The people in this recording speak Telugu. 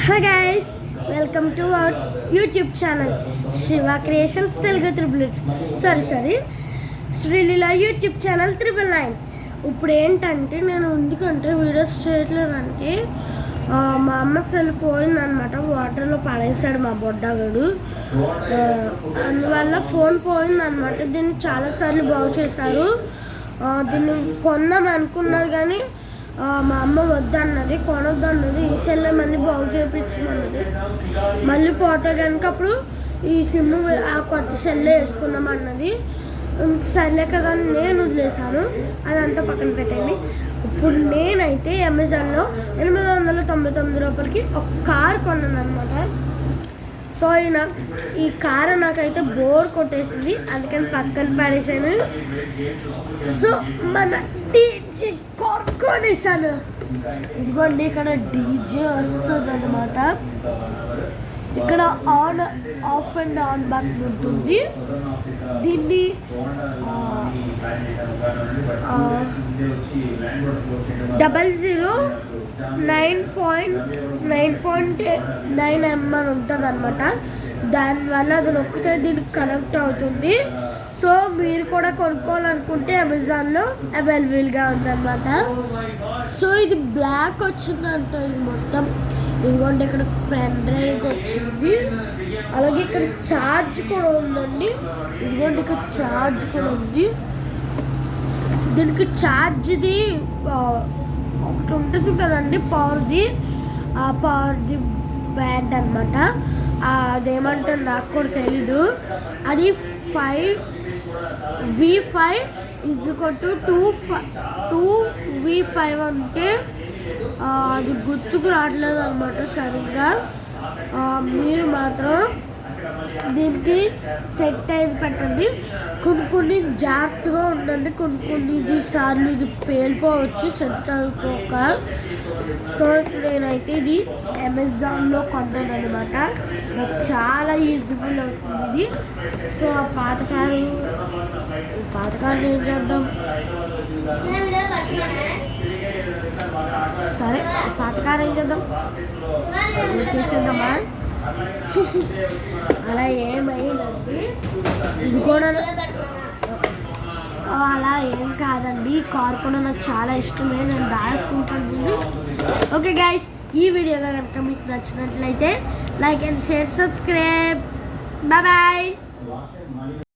Hi guys, welcome to our YouTube channel Shiva Creations Telugu sorry Srilila YouTube channel 999. ఇప్పుడు ఏంటంటే నేను ఎందుకంటే వీడియోస్ చేయట్లేదంటే మా అమ్మ సెల్ పోయిందనమాట, వాటర్లో పడేసాడు మా బొడ్డగాడు. అందువల్ల ఫోన్ పోయిందనమాట. దీన్ని చాలాసార్లు బాగు చేశారు. దీన్ని కొందాం అనుకున్నారు కానీ మా అమ్మ వద్దన్నది, కొనొద్దన్నది. ఈ సెల్ మళ్ళీ బాగు చేయించమన్నది. మళ్ళీ పోతే కనుక అప్పుడు ఈ సిమ్ ఆ కొత్త సెల్లే వేసుకుందామన్నది. సర్లే కదా నేను వదిలేసాను, అదంతా పక్కన పెట్టండి. ఇప్పుడు నేనైతే అమెజాన్లో 899 రూపాయలకి ఒక కార్ కొన్నాను అనమాట. సో ఈ కారు నాకైతే బోర్ కొట్టేసింది, అందుకని పక్కన పడేసాను. సో మన డీజే కార్ కొనేసాను. ఇదిగోండి, ఇక్కడ డీజే వస్తుంది అనమాట. ఇక్కడ on off and on button ఉంటుంది. దీన్ని 009.9 అని ఉంటుంది అనమాట. దానివల్ల అది నొక్కితే దీనికి కనెక్ట్ అవుతుంది. సో మీరు కూడా కొనుక్కోవాలనుకుంటే అమెజాన్లో అవైలబుల్గా ఉందన్నమాట. సో ఇది బ్లాక్ వచ్చిందంట. ఇది మొత్తం ఇదిగోండి, ఇక్కడ పెన్ డ్రైవ్ వచ్చింది. అలాగే ఇక్కడ ఛార్జ్ కూడా ఉందండి. ఇదిగోండి, ఇక్కడ ఛార్జ్ కూడా ఉంది. దీనికి ఛార్జ్ది ఒకటి ఉంటుంది కదండి, పవర్ది. ఆ పవర్ది బ్యాండ్ అనమాట. అదేమంటారు నాకు కూడా తెలీదు. అది 5V5 2V5 అంటే అది గుర్తుకు రావట్లేదు అనమాట సరిగ్గా. మీరు మాత్రం దీనికి సెట్ అయ్యేది పెట్టండి. కొన్ని జాగ్రత్తగా ఉండండి. కొన్ని సార్లు ఇది పేలిపోవచ్చు సెట్ అయిపోక. సో నేనైతే ఇది అమెజాన్లో కొన్నాను అనమాట. నాకు చాలా యూజ్ఫుల్ అవుతుంది ఇది. సో ఆ పాత కారు ఏం చేద్దాం, సరే పాత కారు ఏం చేద్దాం, చేసేద్దామా. అలా ఏమైందండి, ఇది కూడా అలా ఏం కాదండి. ఈ కార్ కూడా నాకు చాలా ఇష్టమే, నేను దాచుకుంటాను. ఓకే గైస్, ఈ వీడియో కనుక మీకు నచ్చినట్లయితే like and share, subscribe. Bye bye.